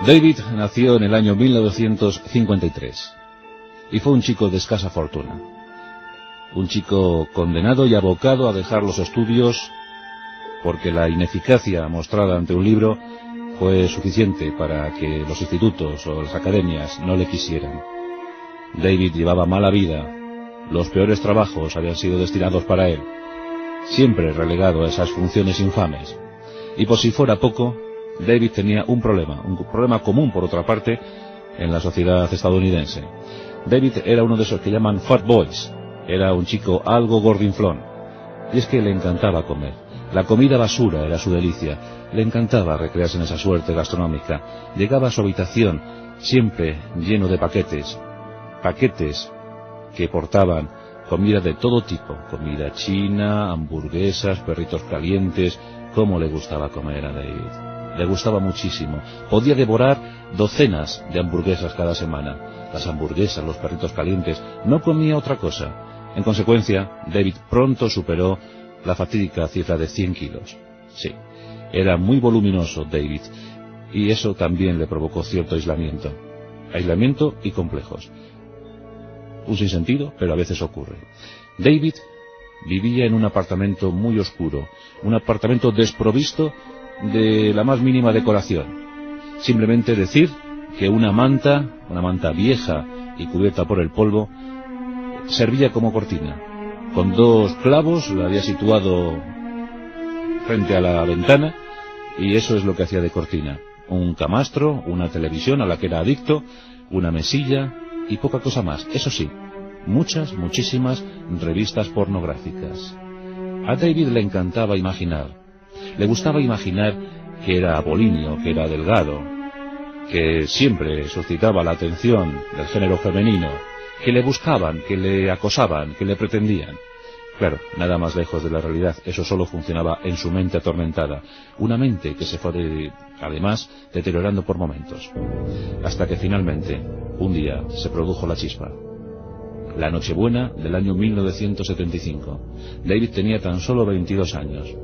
David nació en el año 1953 y fue un chico de escasa fortuna. Un chico condenado y abocado a dejar los estudios porque la ineficacia mostrada ante un libro fue suficiente para que los institutos o las academias no le quisieran. David llevaba mala vida, los peores trabajos habían sido destinados para él, siempre relegado a esas funciones infames. Y por si fuera poco, David tenía un problema común por otra parte en la sociedad estadounidense. David era uno de esos que llaman fat boys, era un chico algo gordinflón, y es que le encantaba comer. La comida basura era su delicia, le encantaba recrearse en esa suerte gastronómica. Llegaba a su habitación siempre lleno de paquetes que portaban comida de todo tipo, comida china, hamburguesas, perritos calientes. Cómo le gustaba comer a David, le gustaba muchísimo, podía devorar docenas de hamburguesas cada semana. Las hamburguesas, los perritos calientes, no comía otra cosa. En consecuencia, David pronto superó la fatídica cifra de 100 kilos. Sí, era muy voluminoso David, y eso también le provocó cierto aislamiento y complejos. Un sinsentido, pero a veces ocurre. David vivía en un apartamento muy oscuro, un apartamento desprovisto de la más mínima decoración. Simplemente decir que una manta vieja y cubierta por el polvo, servía como cortina. Con 2 clavos la había situado frente a la ventana y eso es lo que hacía de cortina. Un camastro, una televisión a la que era adicto, una mesilla y poca cosa más. Eso sí, muchísimas revistas pornográficas. A David le encantaba imaginar. Le gustaba imaginar que era apolíneo, que era delgado, que siempre suscitaba la atención del género femenino, que le buscaban, que le acosaban, que le pretendían. Claro, nada más lejos de la realidad, eso solo funcionaba en su mente atormentada, una mente que se fue además deteriorando por momentos, hasta que finalmente, un día, se produjo la chispa. La Nochebuena del año 1975. David tenía tan solo 22 años,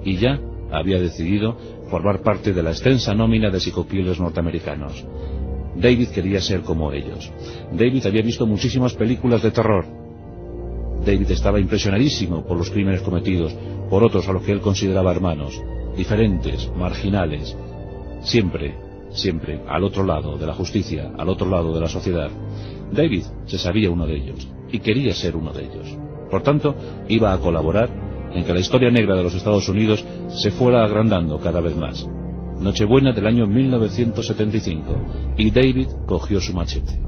y ya había decidido formar parte de la extensa nómina de psicopíos norteamericanos. David quería ser como ellos. David había visto muchísimas películas de terror. David estaba impresionadísimo por los crímenes cometidos por otros a los que él consideraba hermanos, diferentes, marginales, siempre al otro lado de la justicia, al otro lado de la sociedad. David se sabía uno de ellos y quería ser uno de ellos. Por tanto, iba a colaborar en que la historia negra de los Estados Unidos se fuera agrandando cada vez más. Nochebuena del año 1975, y David cogió su machete.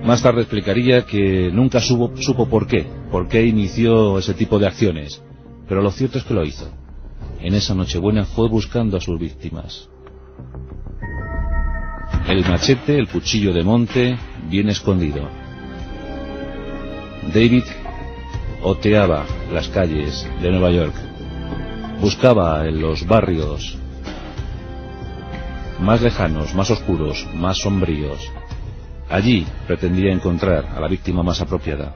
Más tarde explicaría que nunca supo por qué inició ese tipo de acciones, pero lo cierto es que lo hizo. En esa Nochebuena fue buscando a sus víctimas. El machete, el cuchillo de monte, bien escondido. David oteaba las calles de Nueva York, buscaba en los barrios más lejanos, más oscuros, más sombríos. Allí pretendía encontrar a la víctima más apropiada.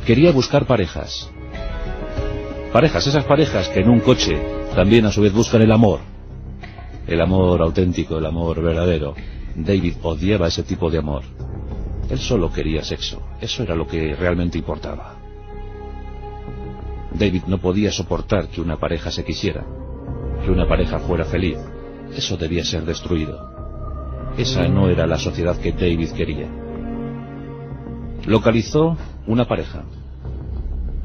Quería buscar parejas, esas parejas que en un coche también a su vez buscan el amor auténtico, el amor verdadero. David odiaba ese tipo de amor. Él solo quería sexo, eso era lo que realmente importaba. David no podía soportar que una pareja se quisiera, que una pareja fuera feliz. Eso debía ser destruido. Esa no era la sociedad que David quería. Localizó una pareja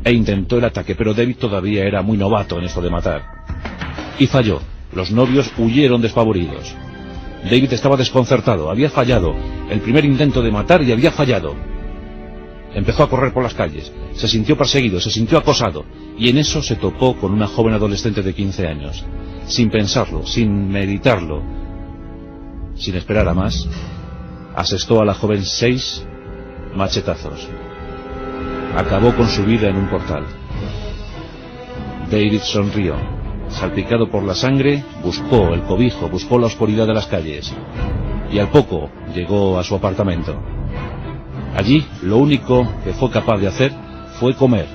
e intentó el ataque, pero David todavía era muy novato en esto de matar. Y falló. Los novios huyeron despavoridos. David estaba desconcertado, había fallado el primer intento de matar y había fallado. Empezó a correr por las calles, se sintió perseguido, se sintió acosado, y en eso se topó con una joven adolescente de 15 años. Sin pensarlo, sin meditarlo, sin esperar a más, asestó a la joven 6 machetazos. Acabó con su vida en un portal. David sonrió. Salpicado por la sangre, buscó el cobijo, buscó la oscuridad de las calles, y al poco llegó a su apartamento. Allí, lo único que fue capaz de hacer fue comer,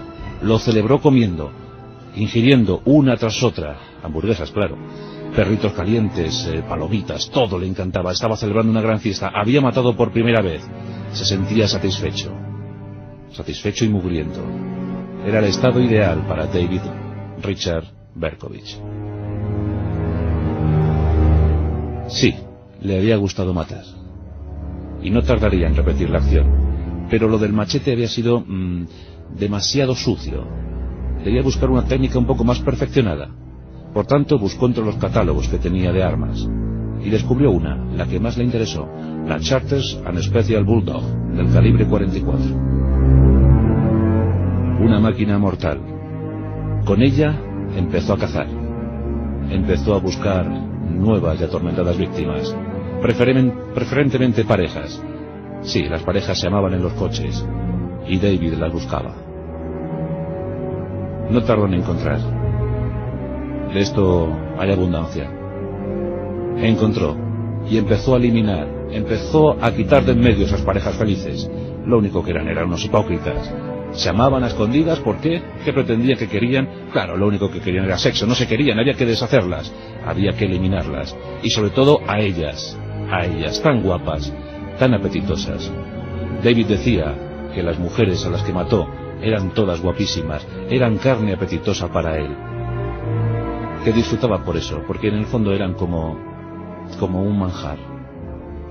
Lo celebró comiendo, ingiriendo una tras otra, hamburguesas, claro, perritos calientes, palomitas, todo le encantaba. Estaba celebrando una gran fiesta, había matado por primera vez. Se sentía satisfecho y mugriento. Era el estado ideal para David Richard Berkowitz. Sí, le había gustado matar, y no tardaría en repetir la acción, pero lo del machete había sido demasiado sucio. Debía buscar una técnica un poco más perfeccionada. Por tanto, buscó entre los catálogos que tenía de armas, y descubrió una, la que más le interesó, la Charters and Special Bulldog, del calibre 44. Una máquina mortal. Con ella empezó a cazar. Empezó a buscar nuevas y atormentadas víctimas, preferentemente parejas. Sí, las parejas se amaban en los coches, y David las buscaba. No tardó en encontrar. De esto hay abundancia. Encontró, y empezó a eliminar, empezó a quitar de en medio esas parejas felices. Lo único que eran unos hipócritas. Se amaban a escondidas, ¿por qué? ¿Qué pretendían que querían? Claro, lo único que querían era sexo, no se querían, había que deshacerlas, había que eliminarlas. Y sobre todo a ellas, tan guapas, tan apetitosas. David decía que las mujeres a las que mató eran todas guapísimas, eran carne apetitosa para él. Que disfrutaba por eso, porque en el fondo eran como un manjar,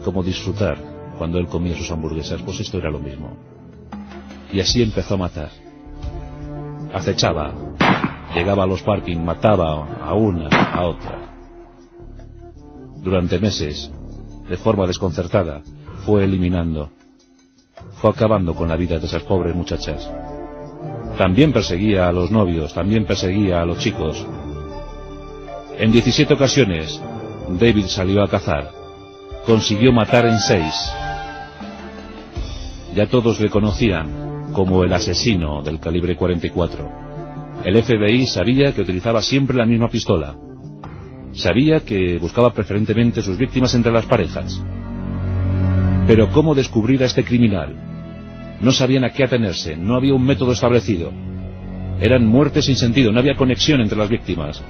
como disfrutar cuando él comía sus hamburguesas, pues esto era lo mismo. Y así empezó a matar. Acechaba, llegaba a los parkings, mataba a una, a otra. Durante meses, de forma desconcertada, fue eliminando, fue acabando con la vida de esas pobres muchachas. También perseguía a los novios, también perseguía a los chicos. En 17 ocasiones, David salió a cazar. Consiguió matar en 6. Ya todos le conocían como el asesino del calibre 44. El FBI sabía que utilizaba siempre la misma pistola. Sabía que buscaba preferentemente sus víctimas entre las parejas. Pero ¿cómo descubrir a este criminal? No sabían a qué atenerse, no había un método establecido. Eran muertes sin sentido, no había conexión entre las víctimas.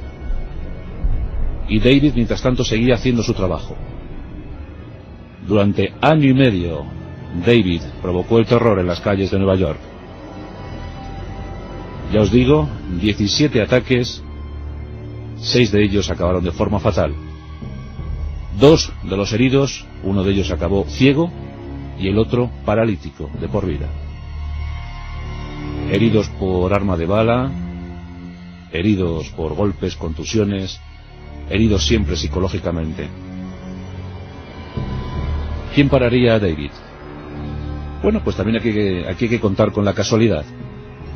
Y David, mientras tanto, seguía haciendo su trabajo. Durante año y medio, David provocó el terror en las calles de Nueva York. Ya os digo, 17 ataques, 6 de ellos acabaron de forma fatal. 2 de los heridos, uno de ellos acabó ciego y el otro paralítico de por vida. Heridos por arma de bala, heridos por golpes, contusiones, heridos siempre psicológicamente. ¿Quién pararía a David? Bueno, pues también aquí hay que contar con la casualidad.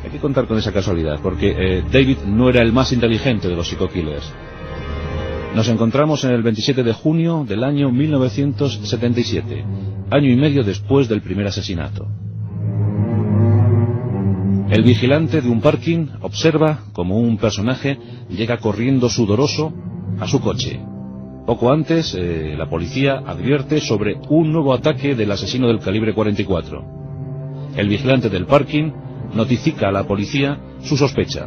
Hay que contar con esa casualidad, porque David no era el más inteligente de los psico-killers. Nos encontramos en el 27 de junio del año 1977, año y medio después del primer asesinato. El vigilante de un parking observa como un personaje llega corriendo sudoroso a su coche. Poco antes, la policía advierte sobre un nuevo ataque del asesino del calibre 44. El vigilante del parking notifica a la policía su sospecha.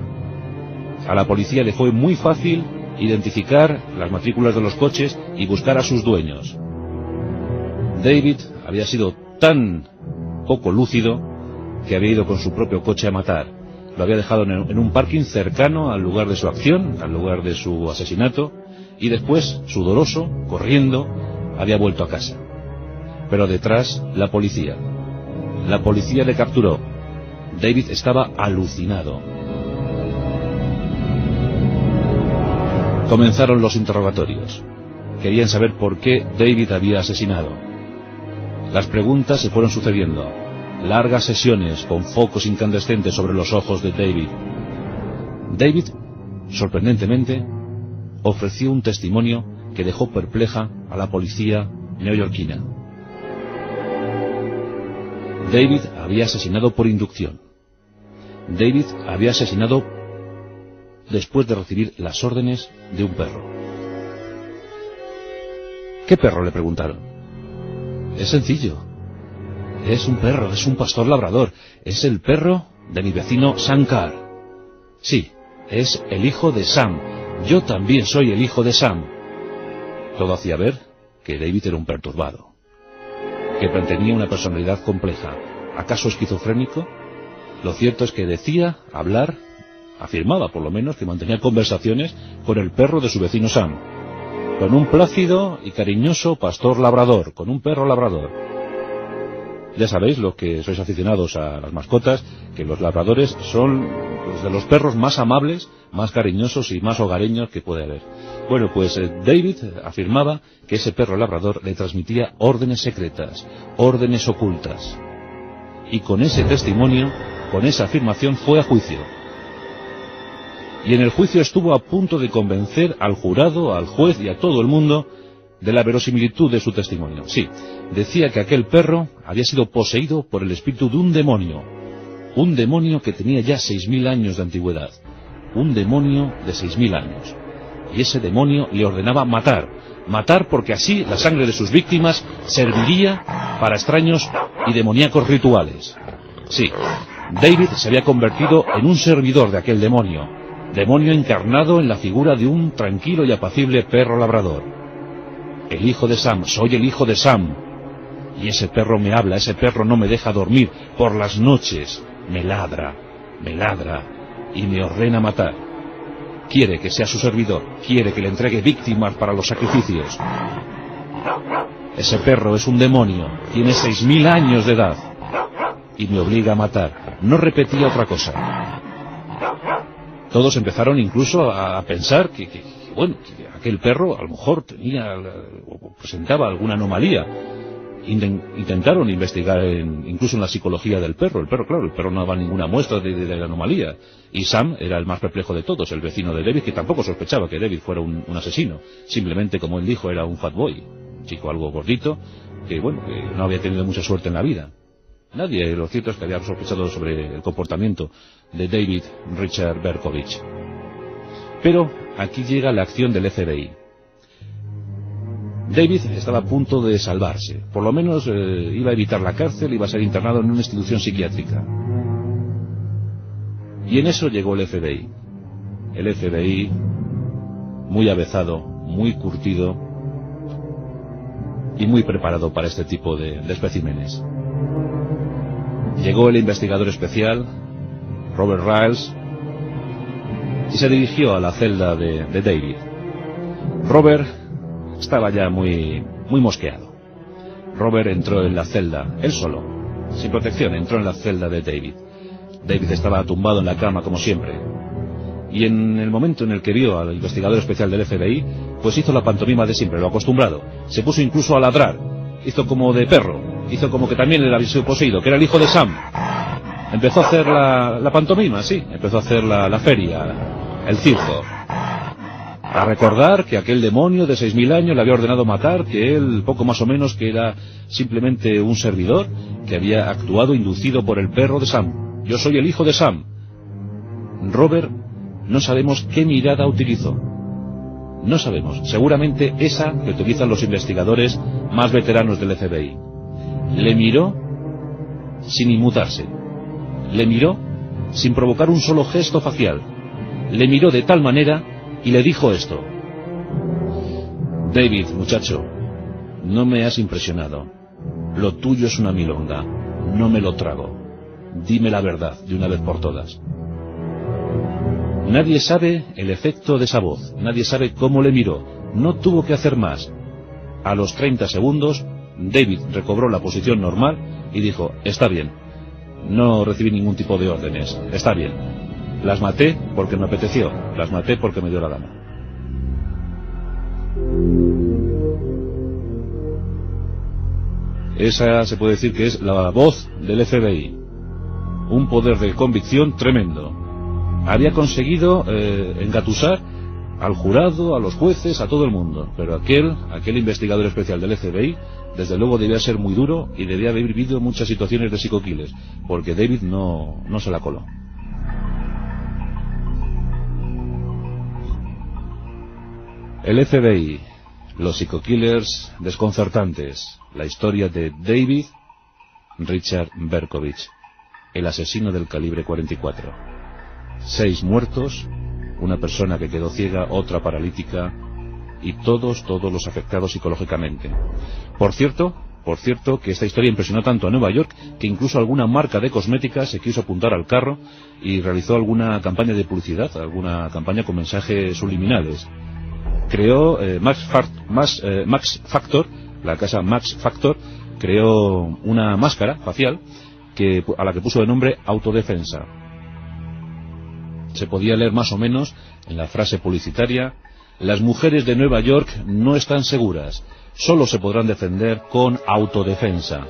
A la policía le fue muy fácil identificar las matrículas de los coches y buscar a sus dueños. David había sido tan poco lúcido que había ido con su propio coche a matar. Lo había dejado en un parking cercano al lugar de su acción, al lugar de su asesinato, y después, sudoroso, corriendo, había vuelto a casa. Pero detrás, la policía. La policía le capturó. David estaba alucinado. Comenzaron los interrogatorios. Querían saber por qué David había asesinado. Las preguntas se fueron sucediendo. Largas sesiones con focos incandescentes sobre los ojos de David. David, sorprendentemente, ofreció un testimonio que dejó perpleja a la policía neoyorquina. David había asesinado por inducción. David había asesinado después de recibir las órdenes de un perro. ¿Qué perro?, le preguntaron. Es sencillo. Es un perro, es un pastor labrador. Es el perro de mi vecino Shankar. Sí, es el hijo de Sam. Yo también soy el hijo de Sam. Todo hacía ver que David era un perturbado, que tenía una personalidad compleja. ¿Acaso esquizofrénico? Lo cierto es que decía hablar, afirmaba por lo menos, que mantenía conversaciones con el perro de su vecino Sam, con un plácido y cariñoso pastor labrador, con un perro labrador. Ya sabéis, los que sois aficionados a las mascotas, que los labradores son de los perros más amables, más cariñosos y más hogareños que puede haber. Bueno, pues David afirmaba que ese perro labrador le transmitía órdenes secretas, órdenes ocultas. Y con ese testimonio, con esa afirmación, fue a juicio. Y en el juicio estuvo a punto de convencer al jurado, al juez y a todo el mundo de la verosimilitud de su testimonio. Sí, decía que aquel perro había sido poseído por el espíritu de un demonio que tenía ya 6.000 años de antigüedad, un demonio de 6.000 años. Y ese demonio le ordenaba matar porque así la sangre de sus víctimas serviría para extraños y demoníacos rituales. Sí, David se había convertido en un servidor de aquel demonio encarnado en la figura de un tranquilo y apacible perro labrador. El hijo de Sam, soy el hijo de Sam. Y ese perro me habla, ese perro no me deja dormir. Por las noches me ladra y me ordena matar. Quiere que sea su servidor, quiere que le entregue víctimas para los sacrificios. Ese perro es un demonio, tiene 6.000 años de edad y me obliga a matar. No repetía otra cosa. Todos empezaron incluso a pensar que aquel perro a lo mejor tenía o presentaba alguna anomalía. Intentaron investigar incluso en la psicología del perro. El perro no daba ninguna muestra de la anomalía. Y Sam era el más perplejo de todos, el vecino de David, que tampoco sospechaba que David fuera un asesino. Simplemente, como él dijo, era un fat boy, un chico algo gordito, que no había tenido mucha suerte en la vida. Nadie, lo cierto es que había sospechado sobre el comportamiento de David Richard Berkovich. Pero aquí llega la acción del FBI. David estaba a punto de salvarse. Por lo menos iba a evitar la cárcel, iba a ser internado en una institución psiquiátrica. Y en eso llegó el FBI. El FBI, muy avezado, muy curtido y muy preparado para este tipo de especímenes. Llegó el investigador especial, Robert Riles, y se dirigió a la celda de David. Robert estaba ya muy mosqueado. Robert entró en la celda, él solo, sin protección, entró en la celda de David. David estaba tumbado en la cama como siempre. Y en el momento en el que vio al investigador especial del FBI, pues hizo la pantomima de siempre, lo acostumbrado. Se puso incluso a ladrar, hizo como de perro, hizo como que también le había sido poseído, que era el hijo de Sam. Empezó a hacer la pantomima, sí, empezó a hacer la feria, el circo. A recordar que aquel demonio de 6.000 años le había ordenado matar, que él, poco más o menos, que era simplemente un servidor, que había actuado inducido por el perro de Sam. Yo soy el hijo de Sam. Robert, no sabemos qué mirada utilizó. No sabemos. Seguramente esa que utilizan los investigadores más veteranos del FBI. Le miró sin inmutarse. Le miró sin provocar un solo gesto facial. Le miró de tal manera y le dijo esto: David, muchacho, no me has impresionado. Lo tuyo es una milonga. No me lo trago. Dime la verdad de una vez por todas. Nadie sabe el efecto de esa voz. Nadie sabe cómo le miró. No tuvo que hacer más. A los 30 segundos, David recobró la posición normal y dijo: está bien. No recibí ningún tipo de órdenes. Está bien. Las maté porque me apeteció. Las maté porque me dio la gana. Esa se puede decir que es la voz del FBI. Un poder de convicción tremendo. Había conseguido engatusar al jurado, a los jueces, a todo el mundo. Pero aquel investigador especial del FBI, desde luego debía ser muy duro y debía haber vivido muchas situaciones de psico-killers, porque David no se la coló. El FBI, los psico-killers desconcertantes, la historia de David Richard Berkovich, el asesino del calibre 44. 6 muertos, una persona que quedó ciega, otra paralítica, y todos los afectados psicológicamente. Por cierto que esta historia impresionó tanto a Nueva York que incluso alguna marca de cosmética se quiso apuntar al carro y realizó alguna campaña de publicidad, alguna campaña con mensajes subliminales. Creó Max Factor, la casa Max Factor, creó una máscara facial a la que puso de nombre Autodefensa. Se podía leer más o menos en la frase publicitaria: las mujeres de Nueva York no están seguras, solo se podrán defender con autodefensa.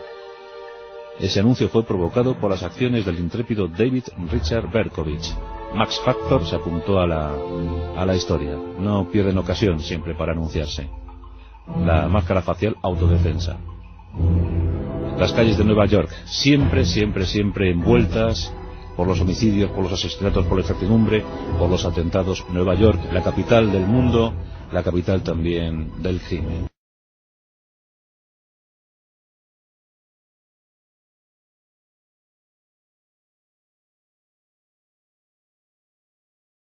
Ese anuncio fue provocado por las acciones del intrépido David Richard Berkowitz. Max Factor se apuntó a la historia. No pierden ocasión siempre para anunciarse. La máscara facial Autodefensa. Las calles de Nueva York, siempre envueltas por los homicidios, por los asesinatos, por la incertidumbre, por los atentados. Nueva York, la capital del mundo, la capital también del crimen.